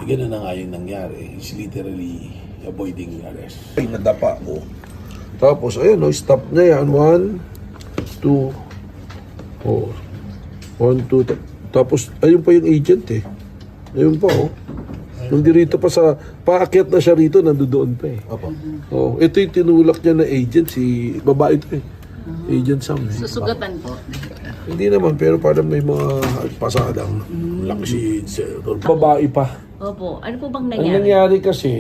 Ganun na nga yung nangyari. He's literally avoiding arrest. Ay, nadapa ko. Tapos, ayun, no, stop na yan. 1, 2, 4. 1, 2, tapos, ayun pa yung agent eh. Ayun pa, oh. Nung dirito pa sa, paakyat na siya rito, nandoon pa eh. Opo. Oh, ito yung tinulak niya na agent, si babae ito eh. Agent Sam eh. Susugatan po. Hindi naman, pero parang may mga pasadang laksid, babae pa. Opo. Ano po bang Ang nangyari? nangyari kasi,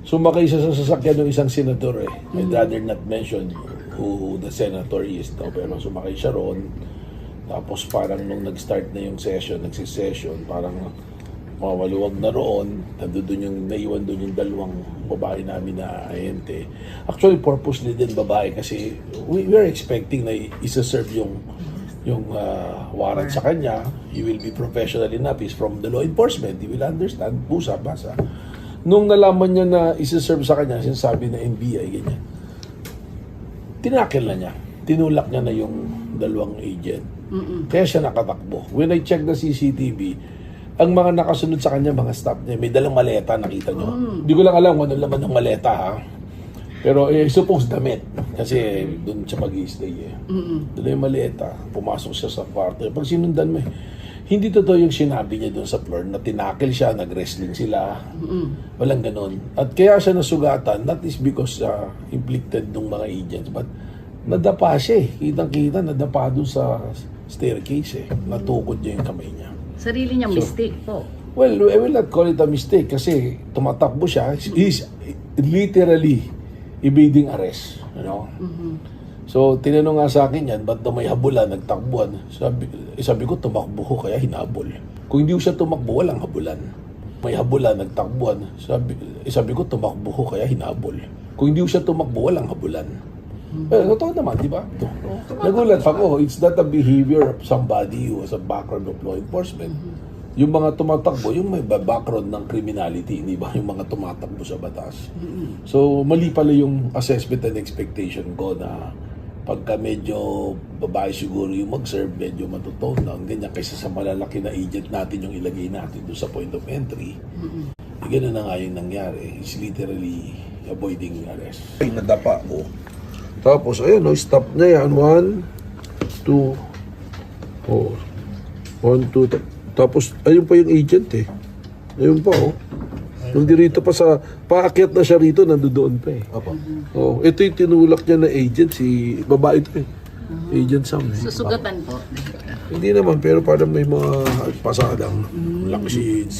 sumakay siya sa sasakyan ng isang senador eh. I'd rather not mention who the senator is daw, pero sumakay siya ron. Tapos parang nung nag-start na yung session, nagsisession, parang mawaluwag na roon. Nandun yung, naiwan doon yung dalawang babae namin na ahente. Actually, purposely din babae kasi we were expecting na isa-serve yung warrant sa kanya. He will be professional enough. He's from the law enforcement. He will understand. Busa, basa. Nung nalaman niya na isa-serve sa kanya, sinasabi na NBI, ganyan. Tinakil na niya. Tinulak niya na yung dalawang agent. Kaya siya nakatakbo. When I checked the CCTV, ang mga nakasunod sa kanya, mga staff niya, may dalang maleta, nakita nyo. Hindi ko lang alam kung ano laman ng maleta, ha? Pero I suppose damit. Kasi doon siya mag-i-stay eh. Doon yung maleta. Pumasok siya sa kwarto. Pag sinundan mo eh, hindi totoo yung sinabi niya doon sa floor na tinakil siya, nag-wrestling sila. Walang ganon. At kaya siya nasugatan, not is because inflicted ng mga agents, but nadapa siya eh. Kitang-kita, nadapa doon sa staircase eh. Natukod niya yung kamay niya. Sarili niyang mistake po. Well, I will not call it a mistake kasi tumatakbo siya. He's literally evading arrest. You know? So, tinanong nga sa akin yan, ba't daw may habulan, nagtakbuhan? Sabi ko, tumakbo ko, kaya hinabol. Kung hindi ko siya tumakbo, walang habulan. May habulan, nagtakbuhan. Sabi ko, tumakbo ko, kaya hinabol. Kung hindi ko siya tumakbo, walang habulan. Well, totoo naman, di ba? Nagulat ako. It's not a behavior of somebody who has a background of law enforcement. Yung mga tumatakbo, yung may background ng criminality, di ba? Yung mga tumatakbo sa batas. So, mali pala yung assessment and expectation ko na pagka medyo babae siguro yung mag-serve, medyo matutone na, ganyan, kaysa sa malalaki na agent natin yung ilagay natin doon sa point of entry. Ganun na nga yung nangyari. It's literally avoiding arrest. Ay, nadapa ko. Tapos, ayun, no, stop na yan. 1, 2, 4. 1, 2, tapos, ayun pa yung agent eh. Ayun pa, oh. Nung dirito pa sa, paakyat na siya rito, nandoon pa eh. Opo. Oh, ito yung tinulak niya na agent, si babae ito eh. Agent Sam eh. Susugatan po. Hindi naman, pero parang may mga pasadang laksid.